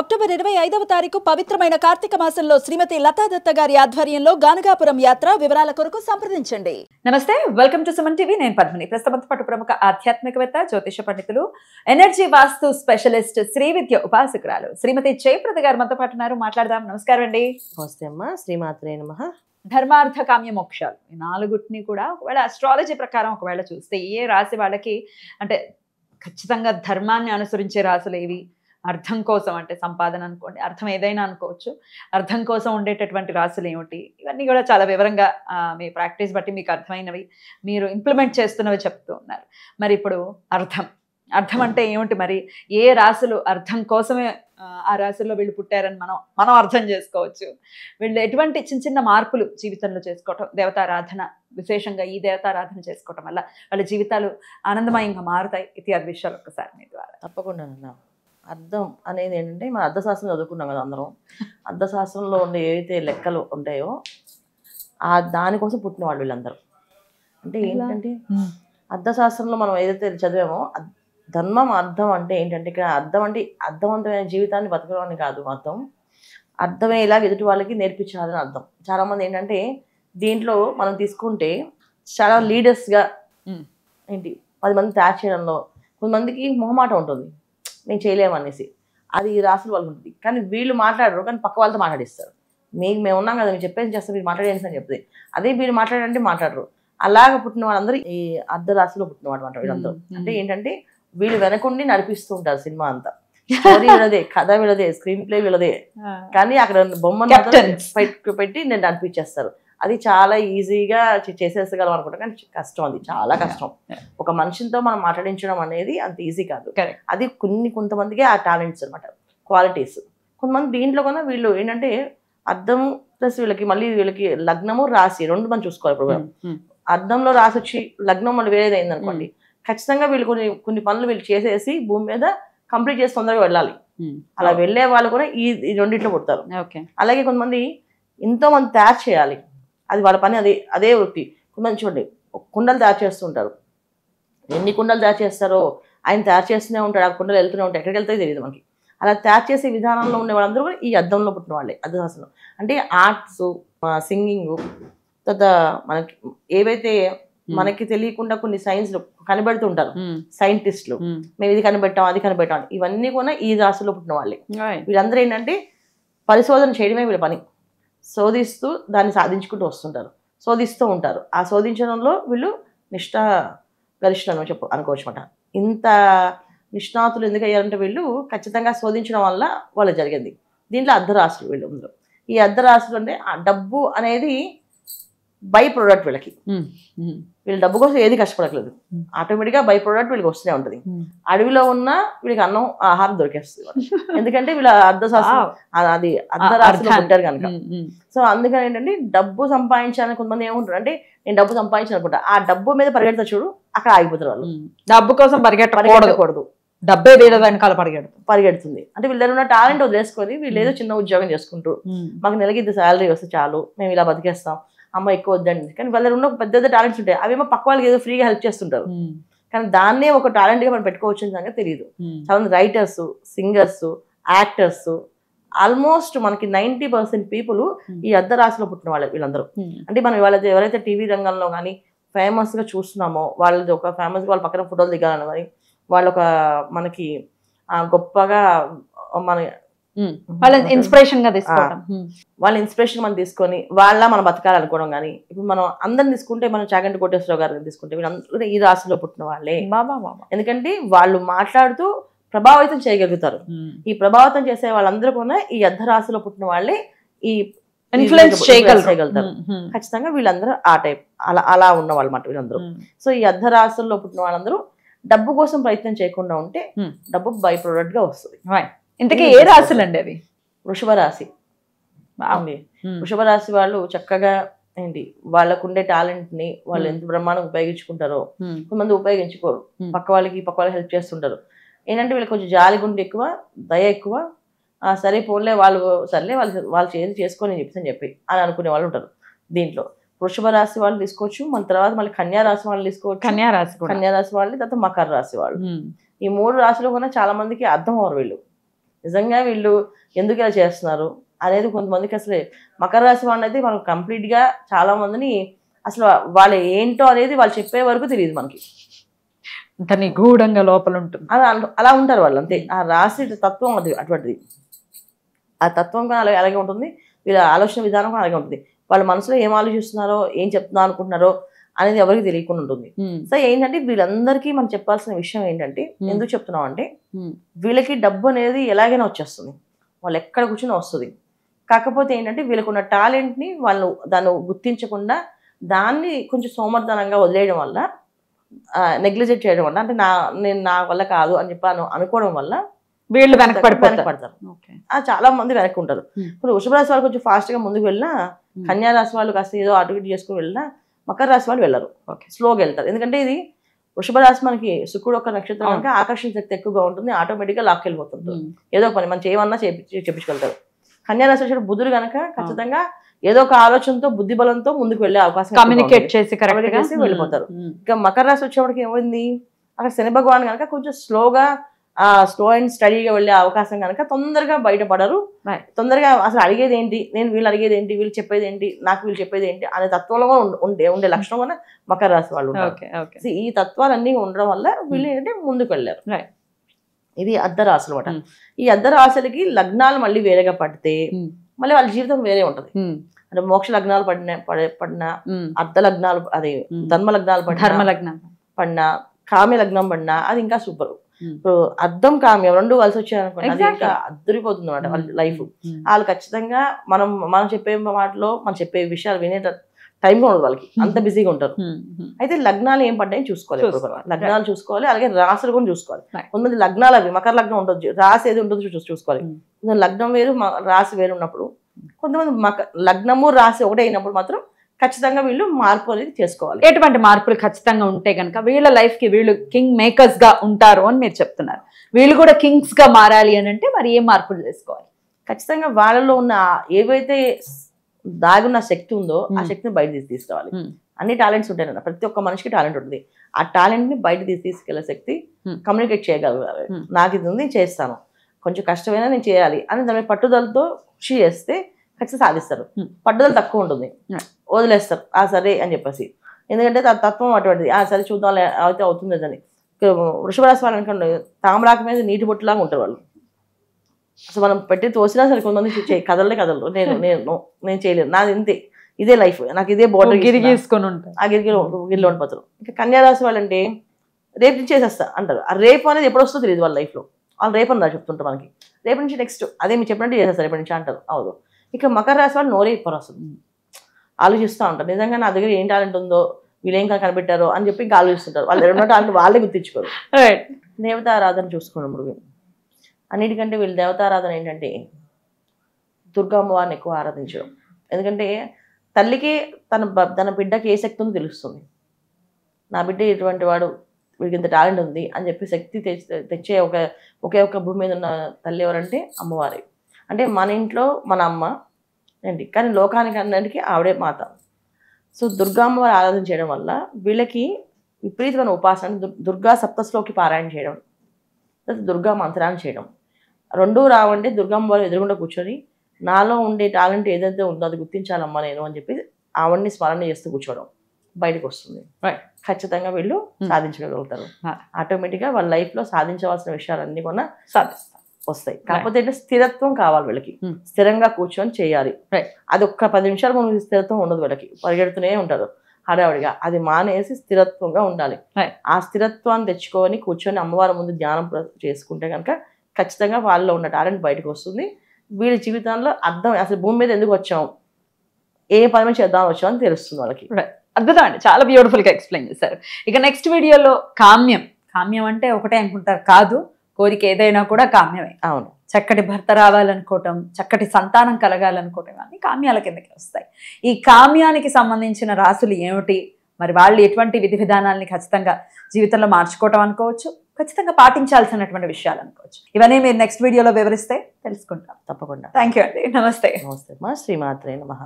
October 25వ తారీఖు పవిత్రమైన కార్తీక మాసంలో శ్రీమతి లతా దత్త గారి ఆధ్వర్యంలో గానగాపురం యాత్ర వివరాల కొరకు సంప్రదించండి. నమస్తే, వెల్కమ్ టు సుమన్ టీవీ. నేను పద్మిని. ప్రస్తుతం పట్టు ప్రముఖ ఆధ్యాత్మికవేత్త, జ్యోతిష పండితులు, ఎనర్జీ వాస్తు స్పెషలిస్ట్, శ్రీ విద్య ఉపాసకురాలు శ్రీమతి జయప్రద గారు మనతో పాటు ఉన్నారు. మాట్లాడదాం. నమస్కారం అండి. నమస్తే అమ్మ. శ్రీమాత్రే నమః. ధర్మార్థ కామ్య మోక్షాలు ఈ నాలుగుటిని కూడా ఒకవేళ అస్ట్రాలజీ ప్రకారం ఒకవేళ చూస్తే ఏ రాశి వాళ్ళకి అంటే ఖచ్చితంగా ధర్మాన్ని అనుసరించే రాశులు ఏవి, అర్థం కోసం అంటే సంపాదన అనుకోండి, అర్థం ఏదైనా అనుకోవచ్చు, అర్థం కోసం ఉండేటటువంటి రాశులు ఏమిటి, ఇవన్నీ కూడా చాలా వివరంగా మీ ప్రాక్టీస్ బట్టి మీకు అర్థమైనవి, మీరు ఇంప్లిమెంట్ చేస్తున్నవి చెప్తూ ఉన్నారు. మరి ఇప్పుడు అర్థం అంటే ఏమిటి, మరి ఏ రాశులు అర్థం కోసమే ఆ రాశుల్లో వీళ్ళు పుట్టారని మనం అర్థం చేసుకోవచ్చు. వీళ్ళు ఎటువంటి చిన్న చిన్న మార్పులు జీవితంలో చేసుకోవటం, దేవతారాధన, విశేషంగా ఈ దేవతారాధన చేసుకోవటం వల్ల వాళ్ళ జీవితాలు ఆనందమయంగా మారుతాయి ఇత్యాది విషయాలు ఒక్కసారి మీ ద్వారా. తప్పకుండా అన్న. అర్థం అనేది ఏంటంటే మన అర్థశాస్త్రం చదువుకున్నాం కదా అందరం. అర్థశాస్త్రంలో ఉండే ఏవైతే లెక్కలు ఉంటాయో దానికోసం పుట్టిన వాళ్ళు వీళ్ళందరూ. అంటే ఏంటంటే అర్థశాస్త్రంలో మనం ఏదైతే చదివామో ధర్మం అర్థం అంటే ఏంటంటే ఇక్కడ అర్థం అంటే అర్థవంతమైన జీవితాన్ని బతకడం అని కాదు. అర్థమయ్యేలా ఎదుటి వాళ్ళకి నేర్పించాలని అర్థం. చాలామంది ఏంటంటే దీంట్లో మనం తీసుకుంటే చాలా లీడర్స్గా ఏంటి 10 మంది తయారు చేయడంలో కొంతమందికి మొహమాట ఉంటుంది, నేను చేయలేమనేసి. అది ఈ రాసులు వాళ్ళకి ఉంటుంది. కానీ వీళ్ళు మాట్లాడరు, కానీ పక్క వాళ్ళతో మాట్లాడిస్తారు. మేము ఉన్నాం కదా, మీరు చెప్పేసి చేస్తారు, మీరు మాట్లాడేసి అని చెప్తే అదే వీళ్ళు మాట్లాడంటే మాట్లాడరు. అలాగ పుట్టిన వాళ్ళందరూ ఈ అర్ధ రాశిలో పుట్టినవాడు అనమాట వీళ్ళందరూ. అంటే ఏంటంటే వీళ్ళు వెనకుండి నడిపిస్తూ ఉంటారు సినిమా అంతా. స్టోరీ వీళ్ళదే, కథ వీళ్ళదే, స్క్రీన్ ప్లే వీళ్ళదే, కానీ అక్కడ బొమ్మను పెట్టి నేను నడిపించేస్తారు. అది చాలా ఈజీగా చేసేసగలం అనుకుంటా, కానీ కష్టం. అది చాలా కష్టం. ఒక మనిషితో మనం మాట్లాడించడం అనేది అంత ఈజీ కాదు. అది కొంతమందికి ఆ టాలెంట్స్ అనమాట, క్వాలిటీస్. కొంతమంది దీంట్లో కన్నా వీళ్ళు ఏంటంటే అర్థం ప్లస్ వీళ్ళకి లగ్నము రాశి రెండు మనం చూసుకోవాలి. ఇప్పుడు అర్థంలో రాసి వచ్చి లగ్నం మళ్ళీ వేరేది అయింది అనుకోండి, ఖచ్చితంగా వీళ్ళు కొన్ని పనులు వీళ్ళు చేసేసి భూమి మీద కంప్లీట్ చేసి తొందరగా వెళ్ళాలి. అలా వెళ్ళే వాళ్ళు కూడా ఈ రెండిట్లో పుడతారు. అలాగే కొంతమంది ఎంతో మంది తయారు చేయాలి, అది వాళ్ళ పని, అదే వృత్తి. కొంతమంది చూడండి కుండలు తయారు చేస్తుంటారు. ఎన్ని కుండలు తయారు చేస్తారో ఆయన తయారు చేస్తూనే ఉంటాడు, ఆ కుండలు వెళ్తూనే ఉంటాయి, ఎక్కడికి వెళ్తాయో తెలియదు మనకి. అలా తయారు చేసే విధానంలో ఉండే వాళ్ళందరూ కూడా ఈ అర్థంలో పుట్టిన వాళ్ళే. అర్థశాస్త్రం అంటే ఆర్ట్స్, సింగింగ్, తర్వాత మనకి ఏవైతే మనకి తెలియకుండా కొన్ని సైన్స్లు కనిపెడుతుంటారు సైంటిస్టులు, మేము ఇది కనిపెట్టాం అది కనిపెట్టాం, ఇవన్నీ కూడా ఈ రాశిలో పుట్టిన వాళ్ళే. వీళ్ళందరూ ఏంటంటే పరిశోధన చేయడమే వీళ్ళ పని. శోధిస్తూ దాన్ని సాధించుకుంటూ వస్తుంటారు, శోధిస్తూ ఉంటారు. ఆ శోధించడంలో వీళ్ళు గరిష్ఠులు అనుకోవచ్చు అన్నమాట. ఇంత నిష్ణాతులు ఎందుకు అయ్యారంటే వీళ్ళు ఖచ్చితంగా శోధించడం వల్ల వాళ్ళు జరిగింది. దీంట్లో అర్ధరాశులు వీళ్ళు అందరూ. ఈ అర్ధరాశులు అంటే ఆ డబ్బు అనేది బై ప్రొడక్ట్ వీళ్ళకి. వీళ్ళు డబ్బు కోసం ఏది కష్టపడట్లేదు, ఆటోమేటిక్గా బై ప్రొడక్ట్ వీళ్ళకి వస్తూనే ఉంటుంది. అడవిలో ఉన్న వీళ్ళకి అన్నం ఆహారం దొరికేస్తుంది, ఎందుకంటే వీళ్ళ అర్ధశాస్త్రం అది అర్ధరాశిలో ఉంటారు కనుక. సో అందుకని ఏంటంటే డబ్బు సంపాదించాలని కొంతమంది ఏముంటారు అంటే నేను డబ్బు సంపాదించాలనుకుంటా, ఆ డబ్బు మీద పరిగెడతా చూడు, అక్కడ ఆగిపోతారు వాళ్ళు. డబ్బు కోసం పరిగెట్టకూడదు, డబ్బే వెనకాల పరిగెడుతుంది. అంటే వీళ్ళ దగ్గర ఉన్న టాలెంట్ వదిలేసుకొని వీళ్ళు ఏదో చిన్న ఉద్యోగం చేసుకుంటూ మాకు నెలకి ఇంత శాలరీ వస్తే చాలు, మేము ఇలా బతికేస్తాం, అమ్మ ఎక్కువ వద్దండి. కానీ వాళ్ళ ఉన్న పెద్ద టాలెంట్స్ ఉంటాయి, అవేమో పక్క వాళ్ళకి ఏదో ఫ్రీగా హెల్ప్ చేస్తుంటారు. కానీ దాన్నే ఒక టాలెంట్గా మనం పెట్టుకోవచ్చు అని సంగతి తెలియదు. చాలా మంది రైటర్స్, సింగర్స్, యాక్టర్స్, ఆల్మోస్ట్ మనకి 90% పీపుల్ ఈ అర్ధరాశిలో పుట్టిన వాళ్ళే వీళ్ళందరూ. అంటే మనం ఎవరైతే టీవీ రంగంలో కానీ ఫేమస్గా చూస్తున్నామో వాళ్ళది ఒక ఫేమస్గా వాళ్ళ పక్కన ఫోటోలు దిగాలని కానీ వాళ్ళొక మనకి గొప్పగా వాళ్ళ ఇన్స్పిరేషన్ గా తీసుకోవడం, వాళ్ళ ఇన్స్పిరేషన్ మనం తీసుకొని మనం బతకాలనుకోవడం. కానీ ఇప్పుడు మనం అందరిని తీసుకుంటే, మనం చాగంటి కోటేశ్వరరావు గారిని తీసుకుంటే వీళ్ళందరూ ఈ రాశిలో పుట్టిన వాళ్ళే. ఎందుకంటే వాళ్ళు మాట్లాడుతూ ప్రభావితం చేయగలుగుతారు. ఈ ప్రభావితం చేసే వాళ్ళందరూ కూడా ఈ అర్ధరాశిలో పుట్టిన వాళ్ళే ఈ ఇన్ఫ్లుయెన్స్ చేయగలుగుతారు. ఖచ్చితంగా వీళ్ళందరూ ఆ టైప్ అలా ఉన్న వాళ్ళు మాట వీళ్ళందరూ. సో ఈ అర్ధరాశుల్లో పుట్టిన వాళ్ళందరూ డబ్బు కోసం ప్రయత్నం చేయకుండా ఉంటే డబ్బు బై ప్రొడక్ట్ గా వస్తుంది. ఇంతకీ ఏ రాశులు అండి అవి? వృషభ రాశి. వృషభ రాశి వాళ్ళు చక్కగా ఏంటి వాళ్ళకు ఉండే టాలెంట్ ని వాళ్ళు ఎంత బ్రహ్మాండంగా ఉపయోగించుకుంటారో. కొంతమంది ఉపయోగించుకోరు, పక్క వాళ్ళకి హెల్ప్ చేస్తుంటారు. ఏంటంటే వీళ్ళకి కొంచెం జాలి గుండె ఎక్కువ, దయ ఎక్కువ. సరే పోలే వాళ్ళు ఏది చేసుకొని చెప్పి అని అనుకునే వాళ్ళు ఉంటారు. దీంట్లో వృషభ రాశి వాళ్ళు తీసుకోవచ్చు, మన తర్వాత మళ్ళీ కన్యా రాశి వాళ్ళు తీసుకోవచ్చు. కన్యా రాశి వాళ్ళు, తర్వాత మకర రాశి వాళ్ళు. ఈ 3 రాశులు కూడా చాలా మందికి అర్థం అవ్వరు వీళ్ళు. నిజంగా వీళ్ళు ఎందుకు ఇలా చేస్తున్నారు అనేది కొంతమందికి అసలు మకర రాశి వాళ్ళని అయితే మనం కంప్లీట్గా చాలా మందిని అసలు వాళ్ళు ఏంటో అనేది వాళ్ళు చెప్పే వరకు తెలియదు మనకి, అంటే నిగూఢంగా లోపల ఉంటుంది. అలా ఉంటారు వాళ్ళు అంతే. ఆ రాశి తత్వం అది అటువంటిది. ఆ తత్వం కూడా అలాగే ఉంటుంది, వీళ్ళ ఆలోచన విధానం కూడా అలాగే ఉంటుంది. వాళ్ళ మనసులో ఏం ఆలోచిస్తున్నారో ఏం చెప్తున్నా అనుకుంటున్నారో అనేది ఎవరికి తెలియకుండా ఉంటుంది. సో ఏంటంటే వీళ్ళందరికీ మనం చెప్పాల్సిన విషయం ఏంటంటే, ఎందుకు చెప్తున్నాం అంటే వీళ్ళకి డబ్బు అనేది ఎలాగైనా వచ్చేస్తుంది, వాళ్ళు ఎక్కడ కూర్చొని వస్తుంది. కాకపోతే ఏంటంటే వీళ్ళకున్న టాలెంట్ని వాళ్ళు దాన్ని గుర్తించకుండా దాన్ని కొంచెం సోమర్థనంగా వదిలేయడం వల్ల, నెగ్లిజెక్ట్ చేయడం వల్ల, అంటే నేను నా వల్ల కాదు అని చెప్పి అనుకోవడం వల్ల వీళ్ళు వెనకపడతారు. చాలా మంది వెనక్కి ఉంటారు. ఇప్పుడు వృషభ రాశి వాళ్ళు కొంచెం ఫాస్ట్ గా ముందుకు వెళ్ళినా, కన్యా రాశి వాళ్ళు కాస్త ఏదో అటు ఇటు చేసుకుని వెళ్ళినా, మకర రాశి వాళ్ళు వెళ్ళరు, స్లోగా వెళ్తారు. ఎందుకంటే ఇది వృషభ రాశి మనకి శుక్రుడు ఒక నక్షత్రం కనుక ఆకర్షణ శక్తి ఎక్కువగా ఉంటుంది, ఆటోమేటిక్గా లాక్కెళ్ళిపోతుంది. ఏదో పని మనం చేయమన్నా చేపించుకెళ్తారు. కన్యా రాశి వచ్చి బుధుడు కనుక ఖచ్చితంగా ఏదో ఒక ఆలోచనతో బుద్ధి బలంతో ముందుకు వెళ్ళే అవకాశం, కమ్యూనికేట్ చేసి వెళ్ళిపోతారు. ఇక మకర రాశి వచ్చేవాడికి ఏమైంది, అక్కడ శని భగవాన్ కనుక కొంచెం స్లో అండ్ స్టడీగా వెళ్ళే అవకాశం కనుక తొందరగా బయటపడరు. తొందరగా అసలు అడిగేది ఏంటి, నేను వీళ్ళు అడిగేది ఏంటి, వీళ్ళు చెప్పేది ఏంటి, నాకు వీళ్ళు చెప్పేది ఏంటి అనే తత్వంలో ఉండే లక్షణం వల్ల మకర రాశి వాళ్ళు ఉంటారు. ఈ తత్వాలన్నీ ఉండడం వల్ల వీళ్ళు ఏంటంటే ముందుకు వెళ్ళారు. ఇది అర్ధరాశులు అనమాట. ఈ అర్ధరాశులకి లగ్నాలు మళ్ళీ వేరేగా పడితే మళ్ళీ వాళ్ళ జీవితం వేరే ఉంటది. అంటే మోక్ష లగ్నాలు పడిన అర్ధ లగ్నాలు, అది ధర్మ లగ్నాలు పడినా కామ్య లగ్నం పడినా అది ఇంకా సూపర్. ఇప్పుడు అర్థం కామ్యం రెండు కలిసి వచ్చాయనుకోండి, అది ఇంకా అద్దరిపోతుంది అనమాట వాళ్ళ లైఫ్. వాళ్ళు ఖచ్చితంగా మనం చెప్పే మాటలో మనం చెప్పే విషయాలు వినే టైం కూడా ఉండదు వాళ్ళకి, అంత బిజీగా ఉంటారు. అయితే లగ్నాలు ఏం పడ్డాయని చూసుకోవాలి, లగ్నాలు చూసుకోవాలి, అలాగే రాశులు కూడా చూసుకోవాలి. కొంతమంది లగ్నాలు అవి మకర లగ్నం ఉంటుంది, రాశి ఏది ఉంటుందో చూసుకోవాలి. లగ్నం వేరు రాశి వేరు ఉన్నప్పుడు, కొంతమంది లగ్నము రాశి ఒకటే అయినప్పుడు మాత్రం ఖచ్చితంగా వీళ్ళు మార్పు అనేది చేసుకోవాలి. ఎటువంటి మార్పులు ఖచ్చితంగా ఉంటే కనుక వీళ్ళ లైఫ్ కి వీళ్ళు కింగ్ మేకర్స్ గా ఉంటారు అని మీరు చెప్తున్నారు. వీళ్ళు కూడా కింగ్స్ గా మారాలి అని అంటే మరి ఏం మార్పులు చేసుకోవాలి? ఖచ్చితంగా వాళ్ళలో ఉన్న ఏవైతే దాగున్న శక్తి ఉందో ఆ శక్తిని బయట తీసుకురావాలి. అన్ని టాలెంట్స్ ఉంటాయి కదా, ప్రతి ఒక్క మనిషికి టాలెంట్ ఉంటుంది. ఆ టాలెంట్ ని బయట తీసుకెళ్లే శక్తి, కమ్యూనికేట్ చేయగలగాలి. నాకు ఇది ఉంది, చేస్తాను, కొంచెం కష్టమైనా నేను చేయాలి అని దాని పట్టుదలతో కృషి చేస్తే ఖచ్చితంగా సాధిస్తారు. పట్టుదల తక్కువ ఉంటుంది, వదిలేస్తారు సరే అని చెప్పేసి. ఎందుకంటే తత్వం అటువంటిది, సరే చూద్దాం అయితే అవుతుంది అని. వృషభ రాశి వాళ్ళు అనుకోండి, తామరాకు మీద నీటి బొట్టులాగా ఉంటారు వాళ్ళు. అసలు మనం పెట్టి తోసినా సరే కొంతమంది కదలరు, నేను చేయలేను, నాది ఇంతే, ఇదే లైఫ్, నాకు ఇదే బోర్డర్ గిరిగీసుకొని ఉంటారు, ఆ గిరిగిలో ఉండిపోతారు. ఇంకా కన్యా రాశి వాళ్ళు అంటే రేపు నుంచి చేసేస్తా అంటారు. ఆ రేపు అనేది ఎప్పుడు వస్తుందో తెలియదు వాళ్ళ లైఫ్లో. వాళ్ళు రేపు అని చెప్తుంటారు మనకి, రేపు నుంచి నెక్స్ట్ అదే మీరు చెప్పినట్టు చేసేస్తారు రేపటి నుంచి అంటారు. అవును. ఇక మకర రాశి వాళ్ళు నోరే ఇప్పరు, అసలు ఆలోచిస్తూ ఉంటారు. నిజంగా నా దగ్గర ఏం టాలెంట్ ఉందో, వీళ్ళేం కనిపెట్టారో అని చెప్పి ఇంకా ఆలోచిస్తుంటారు. వాళ్ళు రెండో టాలెంట్ వాళ్ళే గుర్తించుకోరు. దేవతారాధన చూసుకున్నప్పుడు అన్నిటికంటే వీళ్ళు దేవతారాధన ఏంటంటే దుర్గా అమ్మవారిని ఎక్కువ ఆరాధించడం. ఎందుకంటే తల్లికి తన బిడ్డకి ఏ శక్తి ఉందో తెలుస్తుంది. నా బిడ్డ ఎటువంటి వాడు, వీడికి ఇంత టాలెంట్ ఉంది అని చెప్పి శక్తి తెచ్చే ఒకే ఒక భూమి మీద ఉన్న తల్లి ఎవరంటే అమ్మవారి. అంటే మన ఇంట్లో మన అమ్మ ఏంటి, కానీ లోకానికి అన్నిటికీ ఆవిడే మాత. సో దుర్గా అమ్మవారి ఆరాధన చేయడం వల్ల వీళ్ళకి విపరీతమైన ఉపాసన, దుర్గా సప్తశ్లోకి పారాయణ చేయడం, దుర్గా మంత్రాన్ని చేయడం, రెండూ రావండి. దుర్గా అమ్మవారు ఎదురుగుండా కూర్చొని నాలో ఉండే టాలెంట్ ఏదైతే ఉందో అది గుర్తించాలమ్మా నేను అని చెప్పి ఆవిడ్ని స్మరణ చేస్తూ కూర్చోవడం బయటకు వస్తుంది. ఖచ్చితంగా వీళ్ళు సాధించగలుగుతారు. ఆటోమేటిక్గా వాళ్ళ లైఫ్లో సాధించవలసిన విషయాలన్నీ కూడా వస్తాయి. కాకపోతే ఏంటంటే స్థిరత్వం కావాలి వీళ్ళకి, స్థిరంగా కూర్చొని చేయాలి. అది ఒక్క 10 నిమిషాలు మనకి స్థిరత్వం ఉండదు, వీళ్ళకి పరిగెడుతూనే ఉంటారు హడావిడిగా. అది మానేసి స్థిరత్వంగా ఉండాలి. ఆ స్థిరత్వాన్ని తెచ్చుకొని కూర్చొని అమ్మవారి ముందు ధ్యానం చేసుకుంటే కనుక ఖచ్చితంగా వాళ్ళలో ఉన్న టాలెంట్ బయటకు వస్తుంది. వీళ్ళ జీవితంలో అర్థం, అసలు భూమి మీద ఎందుకు వచ్చాం, ఏ పని చేద్దామని వచ్చామని తెలుస్తుంది వాళ్ళకి. అద్భుతం అండి, చాలా బ్యూటిఫుల్గా ఎక్స్ప్లెయిన్ చేశారు. ఇక నెక్స్ట్ వీడియోలో కామ్యం అంటే ఒకటే అనుకుంటారు, కాదు, కోరిక ఏదైనా కూడా కామ్యమే. అవును, చక్కటి భర్త రావాలనుకోవటం, చక్కటి సంతానం కలగాలనుకోవటం అన్ని కామ్యాల కిందకి వస్తాయి. ఈ కామ్యానికి సంబంధించిన రాశులు ఏమిటి, మరి వాళ్ళు ఎటువంటి విధి విధానాలని ఖచ్చితంగా జీవితంలో మార్చుకోవటం అనుకోవచ్చు, ఖచ్చితంగా పాటించాల్సినటువంటి విషయాలు అనుకోవచ్చు. ఇవన్నీ మీరు నెక్స్ట్ వీడియోలో వివరిస్తే తెలుసుకుంటాం. తప్పకుండా. థ్యాంక్ యూ అండి. నమస్తే. నమస్తే. శ్రీమాత్రే నమః.